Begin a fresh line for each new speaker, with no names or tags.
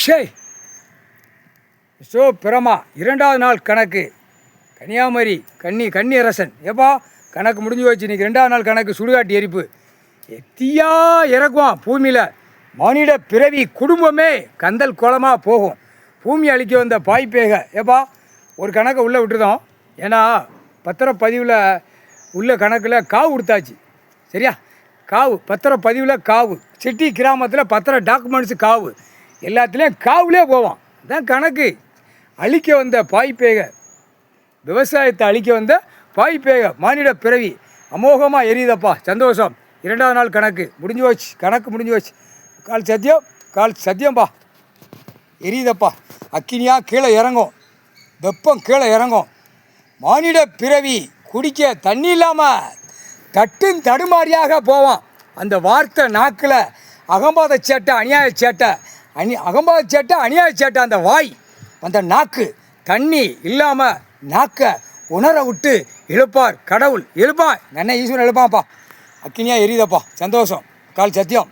ஷே பிரமா 2வது நாள் கணக்கு கன்னியாகுமரி கன்னியரசன் ஏப்பா கணக்கு முடிஞ்சு வச்சு இன்றைக்கி 2வது நாள் கணக்கு சுடுகாட்டு எரிப்பு தீயா இறக்குவான் பூமியில் மனித பிறவி குடும்பமே கந்தல் கோலமாக போகும். பூமி அழிக்க வந்த பாய்ப்பேக ஏப்பா ஒரு கணக்கை உள்ளே விட்டுருந்தோம். ஏன்னா பத்திரப்பதிவில் உள்ள கணக்கில் காவு கொடுத்தாச்சு. சரியா? காவு பத்திரப்பதிவில் காவு சிட்டி கிராமத்தில் பத்திர டாக்குமெண்ட்ஸு காவு எல்லாத்துலேயும் காவுலே போவான். அதான் கணக்கு. அழிக்க வந்த பாய்ப்பேக விவசாயத்தை அழிக்க வந்த பாய்ப்பேக மானிட பிறவி அமோகமாக எரியுதப்பா. சந்தோஷம். 2வது நாள் கணக்கு முடிஞ்சு போச்சு. கணக்கு முடிஞ்சு போச்சு. கால் சத்தியம்பா எரியுதப்பா. அக்கினியாக கீழே இறங்கும். வெப்பம் கீழே இறங்கும். மானிட பிறவி குடிக்க தண்ணி இல்லாமல் தடுமாறியாக போவான். அந்த வார்த்தை நாக்கில் அகம்பாத சேட்டை அநியாய சேட்டை அகம்பாத சேட்டை அநியாய சேட்டை அந்த வாய் அந்த நாக்கு தண்ணி இல்லாமல் நாக்கை உணர விட்டு எழுப்பார் கடவுள். எழுப்பான். நன்ன ஈஸ்வரன் எழுப்பான்ப்பா. அக்கினியாக எரியுதப்பா. சந்தோஷம். கால் சத்தியம்.